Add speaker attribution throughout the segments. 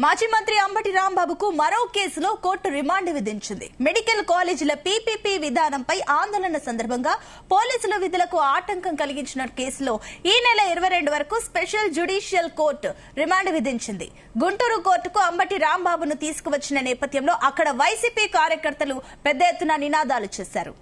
Speaker 1: మాజీ మంత్రి అంబటి రాంబాబుకు మరో కేసులో కోర్టు రిమాండ్ విధించింది. మెడికల్ కాలేజీల పీపీపీ విధానంపై ఆందోళన సందర్భంగా పోలీసుల విధులకు ఆటంకం కలిగించిన కేసులో ఈ నెల 22 వరకు స్పెషల్ జ్యుడిషియల్ కోర్టు రిమాండ్ విధించింది. గుంటూరు కోర్టుకు అంబటి రాంబాబును తీసుకువచ్చిన నేపథ్యంలో అక్కడ వైసీపీ కార్యకర్తలు పెద్ద ఎత్తున నినాదాలు చేశారు.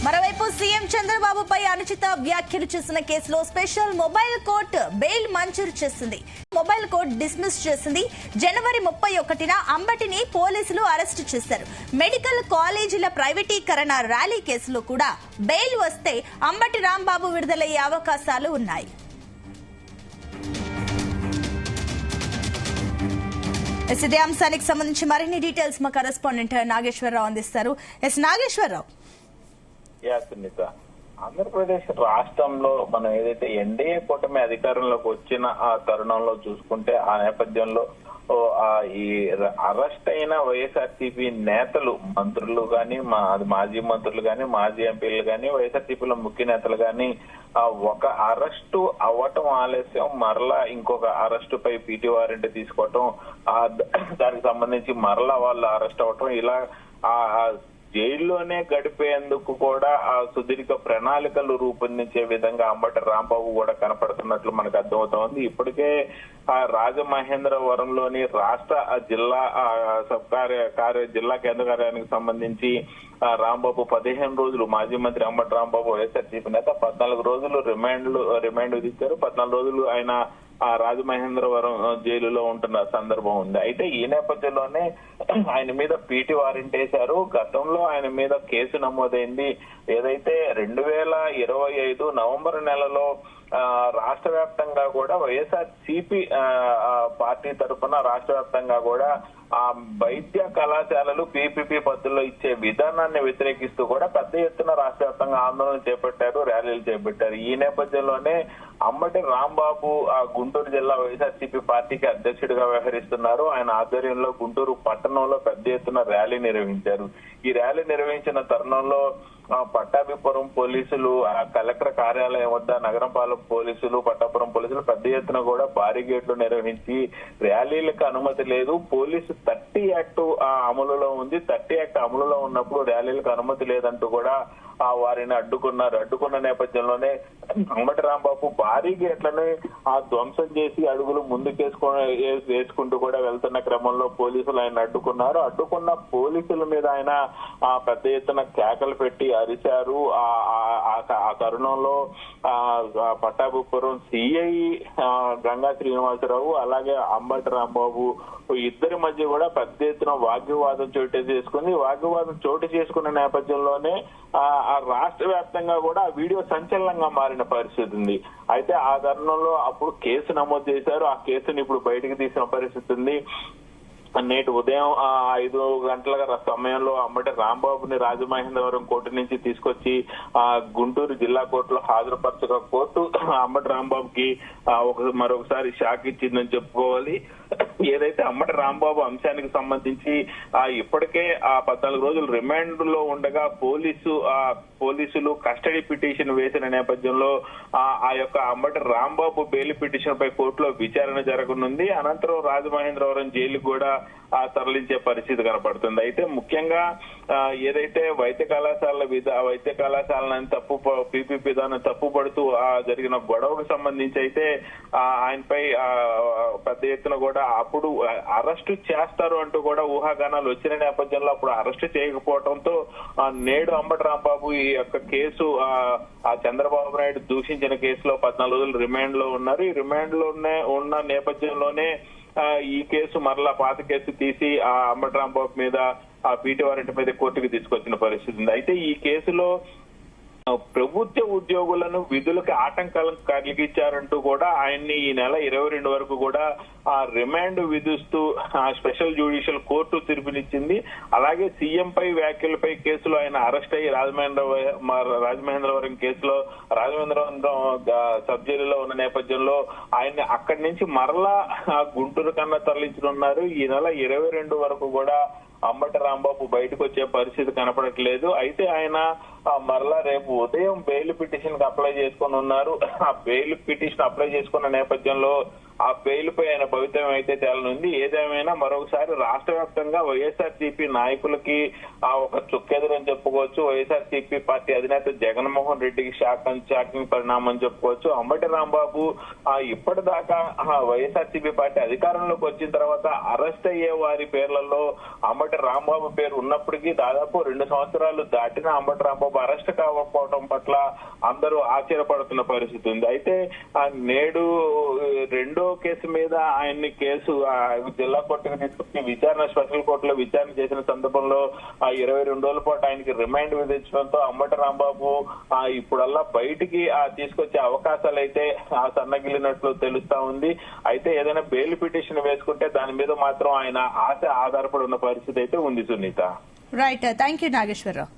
Speaker 1: మరోవైపు సీఎం చంద్రబాబుపై అనుచిత వ్యాఖ్యలు చేసిన కేసులో స్పెషల్ మొబైల్ కోర్టు బెయిల్ మంజూరు చేసింది. మొబైల్ కోర్టు డిస్మిస్ చేసింది. జనవరి 31న అంబటిని పోలీసులు అరెస్టు చేశారు. మెడికల్ కాలేజీల ప్రైవేటీకరణ ర్యాలీ కేసులో కూడా బెయిల్ వస్తే అంబటి రాంబాబు విడుదలయ్యే అవకాశాలు ఉన్నాయి. ఇదే అంశానికి సంబంధించి మరిన్ని డీటెయిల్స్ మా కరెస్పాండెంట్ నాగేశ్వరరావు అందిస్తారు. నాగేశ్వరరావు,
Speaker 2: సునీత, ఆంధ్రప్రదేశ్ రాష్ట్రంలో మనం ఏదైతే ఎన్డీఏ కూటమి అధికారంలోకి వచ్చిన ఆ తరుణంలో చూసుకుంటే ఆ నేపథ్యంలో ఈ అరెస్ట్ అయిన వైఎస్ఆర్సీపీ నేతలు, మంత్రులు గాని, మాజీ మంత్రులు గాని, మాజీ ఎంపీలు గాని, వైఎస్ఆర్సీపీలో ముఖ్య నేతలు గాని ఒక అరెస్టు అవ్వటం ఆలస్యం, మరలా ఇంకొక అరెస్టు పై పీటీ వారెంట్ తీసుకోవటం, దానికి సంబంధించి మరలా వాళ్ళు అరెస్ట్ అవ్వటం, ఇలా జైల్లోనే గడిపేందుకు కూడా ఆ సుదీర్ఘ ప్రణాళికలు రూపొందించే విధంగా అంబటి రాంబాబు కూడా కనపడుతున్నట్లు మనకు అర్థమవుతోంది. ఇప్పటికే రాజమహేంద్రవరంలోని రాష్ట్ర జిల్లా జిల్లా కేంద్ర కార్యాలయానికి సంబంధించి రాంబాబు 15 రోజులు, మాజీ మంత్రి అంబటి రాంబాబు వైఎస్ఆర్సీపీ నేత 14 రోజులు రిమాండ్ విధించారు. 14 రోజులు ఆయన రాజమహేంద్రవరం జైలులో ఉంటున్న సందర్భం ఉంది. అయితే ఈ నేపథ్యంలోనే ఆయన మీద పీటీ వారెంట్ వేశారు. గతంలో ఆయన మీద కేసు నమోదైంది. ఏదైతే 2025 నవంబర్ నెలలో రాష్ట్ర వ్యాప్తంగా కూడా వైఎస్ఆర్సీపీ పార్టీ తరఫున రాష్ట్ర వ్యాప్తంగా కూడా ఆ వైద్య కళాశాలలు పీపీపీ పద్ధతిలో ఇచ్చే విధానాన్ని వ్యతిరేకిస్తూ కూడా పెద్ద ఎత్తున రాష్ట్ర వ్యాప్తంగా ఆందోళన చేపట్టారు, ర్యాలీలు చేపట్టారు. ఈ నేపథ్యంలోనే అంబటి రాంబాబు గుంటూరు జిల్లా వైఎస్ఆర్సీపీ పార్టీకి అధ్యక్షుడిగా వ్యవహరిస్తున్నారు. ఆయన ఆధ్వర్యంలో గుంటూరు పట్టణంలో పెద్ద ఎత్తున ర్యాలీ నిర్వహించారు. ఈ ర్యాలీ నిర్వహించిన తరుణంలో పట్టాభిపురం పోలీసులు, కలెక్టర్ కార్యాలయం వద్ద నగరంపాలెం పోలీసులు, పట్టాపురం పోలీసులు పెద్ద ఎత్తున కూడా బారిగేట్లు నిర్వహించి ర్యాలీలకు అనుమతి లేదు, పోలీసు 30 యాక్ట్ అమలులో ఉంది, 30 యాక్ట్ అమలులో ఉన్నప్పుడు ర్యాలీలకు అనుమతి లేదంటూ కూడా వారిని అడ్డుకున్నారు. అడ్డుకున్న నేపథ్యంలోనే అంబటి రాంబాబు భారీ గేట్లను ధ్వంసం చేసి అడుగులు వేసుకుంటూ కూడా వెళ్తున్న క్రమంలో పోలీసులు ఆయన అడ్డుకున్నారు. అడ్డుకున్న పోలీసుల మీద ఆయన పెద్ద ఎత్తున కేకలు పెట్టి అరిశారు. ఆ తరుణంలో పట్టాభిపురం సిఐ గంగా శ్రీనివాసరావు అలాగే అంబటి రాంబాబు ఇద్దరి మధ్య కూడా పెద్ద ఎత్తున వాగ్వివాదం చోటు చేసుకున్న నేపథ్యంలోనే ఆ రాష్ట్ర వ్యాప్తంగా కూడా ఆ వీడియో సంచలనంగా మారిన పరిస్థితి ఉంది. అయితే ఆ తరుణంలో అప్పుడు కేసు నమోదు చేశారు. ఆ కేసుని ఇప్పుడు బయటకు తీసిన పరిస్థితి ఉంది. నేటి ఉదయం 5 గంటల సమయంలో అంబటి రాంబాబుని రాజమహేంద్రవరం కోర్టు నుంచి తీసుకొచ్చి గుంటూరు జిల్లా కోర్టులో హాజరుపరచగా కోర్టు అంబటి రాంబాబుకి మరొకసారి షాక్ ఇచ్చిందని చెప్పుకోవాలి. ఏదైతే అంబటి రాంబాబు అంశానికి సంబంధించి ఇప్పటికే 14 రోజులు రిమాండ్ లో ఉండగా పోలీసులు కస్టడీ పిటిషన్ వేసిన నేపథ్యంలో ఆ యొక్క అంబటి రాంబాబు బెయిల్ పిటిషన్ పై కోర్టులో విచారణ జరగనుంది. అనంతరం రాజమహేంద్రవరం జైలు కూడా తరలించే పరిస్థితి కనపడుతుంది. అయితే ముఖ్యంగా ఏదైతే వైద్య కళాశాలను పీపీపీ విధానం తప్పుపడుతూ జరిగిన గొడవకు సంబంధించి అయితే ఆయనపై పెద్ద ఎత్తున కూడా అప్పుడు అరెస్టు చేస్తారు అంటూ కూడా ఊహాగానాలు వచ్చిన నేపథ్యంలో అప్పుడు అరెస్టు చేయకపోవడంతో నేడు అంబటి రాంబాబు ఈ యొక్క కేసు చంద్రబాబు నాయుడు దూషించిన కేసులో 14 రోజులు రిమాండ్ లో ఉన్నారు. ఈ రిమాండ్ లో ఉన్న నేపథ్యంలోనే ఈ కేసు మరలా పాత కేసు తీసి అంబటి రాంబాబు మీద పీటీ వారెంట్ మీద కోర్టుకు తీసుకొచ్చిన పరిస్థితి ఉంది. అయితే ఈ కేసులో ప్రభుత్వ ఉద్యోగులను విధులకు ఆటంకాలు కలిగించారంటూ కూడా ఆయన్ని ఈ నెల 22 వరకు కూడా రిమాండ్ విధిస్తూ స్పెషల్ జ్యుడిషియల్ కోర్టు తీర్పునిచ్చింది. అలాగే సీఎంపై వ్యాఖ్యలపై కేసులో ఆయన అరెస్ట్ అయ్యి రాజమహేంద్రవరం కేసులో రాజమహేంద్రవరం సబ్ జైలులో ఉన్న నేపథ్యంలో ఆయన్ని అక్కడి నుంచి మరలా గుంటూరు కన్నా తరలించనున్నారు. ఈ నెల 22 వరకు కూడా అంబటి రాంబాబు బయటకు వచ్చే పరిస్థితి కనపడట్లేదు. అయితే ఆయన మరలా రేపు ఉదయం బెయిల్ పిటిషన్ కి అప్లై చేసుకుని ఉన్నారు. ఆ బెయిల్ పిటిషన్ అప్లై చేసుకున్న నేపథ్యంలో ఆ బెయిల్ పై ఆయన భవితవ్యం అయితే తేలనుంది. ఏదేమైనా మరొకసారి రాష్ట్ర వ్యాప్తంగా వైఎస్ఆర్సీపీ నాయకులకి ఒక చుక్కెదురని చెప్పుకోవచ్చు. వైఎస్ఆర్సీపీ పార్టీ అధినేత జగన్మోహన్ రెడ్డికి షాకింగ్ పరిణామం చెప్పుకోవచ్చు. అంబటి రాంబాబు ఇప్పటిదాకా వైఎస్ఆర్సీపీ పార్టీ అధికారంలోకి వచ్చిన తర్వాత అరెస్ట్ అయ్యే వారి పేర్లలో అంబటి రాంబాబు పేరు ఉన్నప్పటికీ దాదాపు 2 సంవత్సరాలు దాటిన అంబటి రాంబాబు అరెస్ట్ కాకపోవడం పట్ల అందరూ ఆశ్చర్యపడుతున్న పరిస్థితి ఉంది. అయితే నేడు రెండో కేసు మీద ఆయన్ని జిల్లా కోర్టుకు తీసుకొచ్చి స్పెషల్ కోర్టులో విచారణ చేసిన సందర్భంలో 22 రోజుల పాటు ఆయనకి రిమాండ్ విధించడంతో అంబటి రాంబాబు ఇప్పుడల్లా బయటికి తీసుకొచ్చే అవకాశాలు అయితే సన్నగిలినట్లు తెలుస్తా ఉంది. అయితే ఏదైనా బెయిల్ పిటిషన్ వేసుకుంటే దాని మీద మాత్రం ఆయన ఆశ ఆధారపడి ఉన్న పరిస్థితి అయితే ఉంది Sunitha.
Speaker 1: Right, thank you Nageswararao.